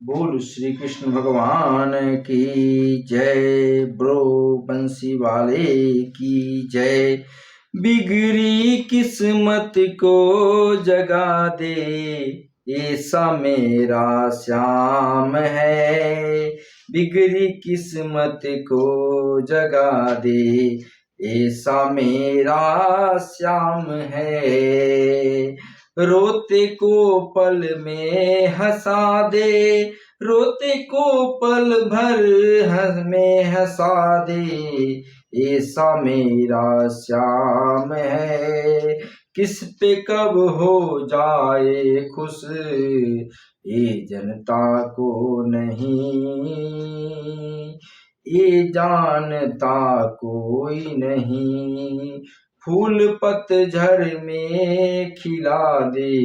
बोल श्री कृष्ण भगवान की जय। ब्रो बंसी वाले की जय। बिगड़ी किस्मत को जगा दे, ऐसा मेरा श्याम है। बिगड़ी किस्मत को जगा दे, ऐसा मेरा श्याम है। रोते को पल में हंसा दे, रोते को पल भर में हंसा दे, ऐसा मेरा श्याम है। किस पे कब हो जाए खुश, ये जनता को नहीं, ये जानता कोई नहीं। फूल पतझड़ में खिला दे,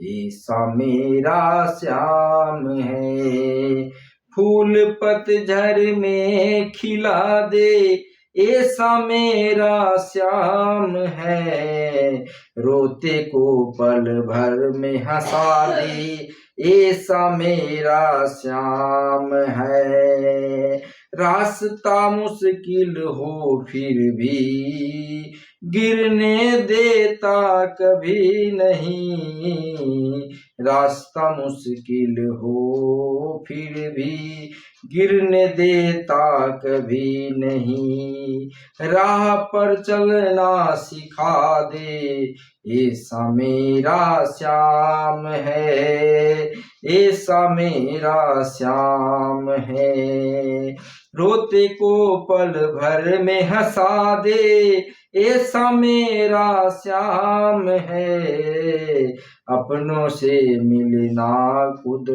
ऐसा मेरा श्याम है। फूल पतझड़ में खिला दे, ऐसा मेरा श्याम है। रोते को पल भर में हंसा दे, ऐसा मेरा श्याम है। रास्ता मुश्किल हो फिर भी गिरने देता कभी नहीं। रास्ता मुश्किल हो फिर भी गिरने देता कभी नहीं। राह पर चलना सिखा दे, ऐसा मेरा श्याम है, ऐसा मेरा श्याम है। रोते को पल भर में हंसा दे, ऐसा मेरा श्याम है। अपनों से मिलना खुद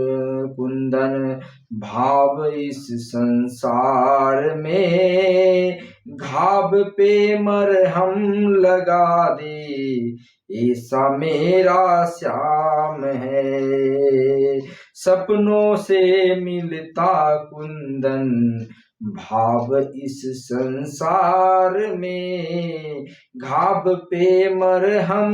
कुंदन भाव इस संसार में, घाव पे मरहम लगा दे, ऐसा मेरा श्याम है। सपनों से मिलता कुंदन भाव इस संसार में, घाव पे मरहम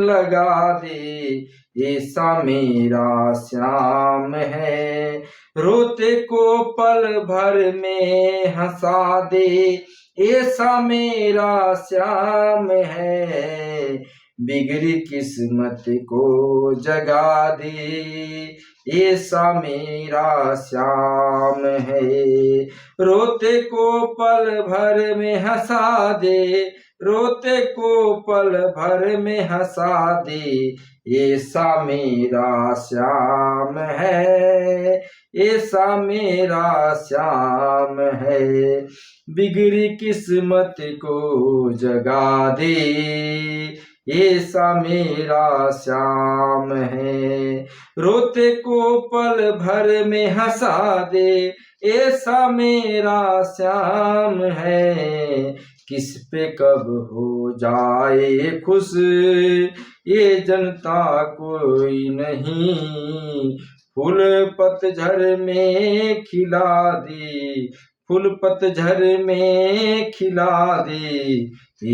लगा दे, ऐसा मेरा श्याम है। रोते को पल भर में हंसा दे, ऐसा मेरा श्याम है। बिगड़ी किस्मत को जगा दे, ऐसा मेरा श्याम है। रोते को पल भर में हंसा दे, रोते को पल भर में हंसा दे, ऐसा मेरा श्याम है, ऐसा मेरा श्याम है। बिगड़ी किस्मत को जगा दे, ऐसा मेरा श्याम है। रोते को पल भर में हंसा दे, ऐसा मेरा श्याम है। किस पे कब हो जाए खुश, ये जनता कोई नहीं। फूल पतझड़ में खिला दे, फूल पतझड़ में खिला दे,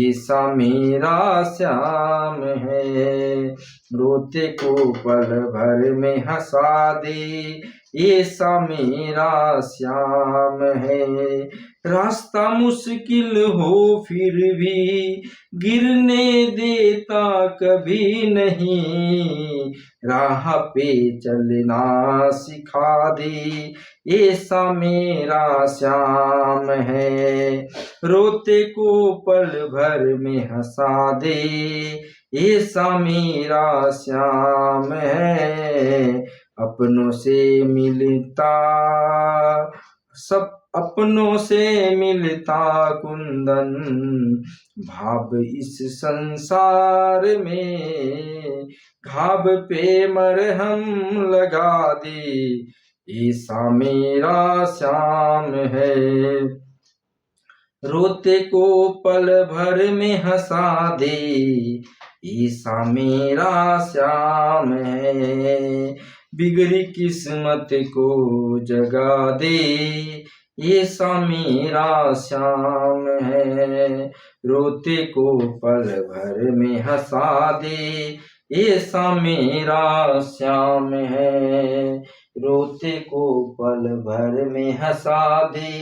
ऐसा मेरा श्याम है। रोते को पल भर में हंसा दे, ऐसा मेरा श्याम है। रास्ता मुश्किल हो फिर भी गिरने देता कभी नहीं। राह पे चलना सिखा दे, ऐसा मेरा श्याम है। रोते को पल भर में हंसा दे, ऐसा मेरा श्याम है। अपनों से मिलता सब अपनों से मिलता कुंदन भाव इस संसार में, घाव पे मरहम लगा दे, ऐसा मेरा श्याम है। रोते को पल भर में हंसा दे, ऐसा मेरा श्याम है। बिगड़ी किस्मत को जगा दे, ऐसा मेरा श्याम है। रोते को पल भर में हंसा दे, ऐसा मेरा श्याम है। रोते को पल भर में हंसा दे।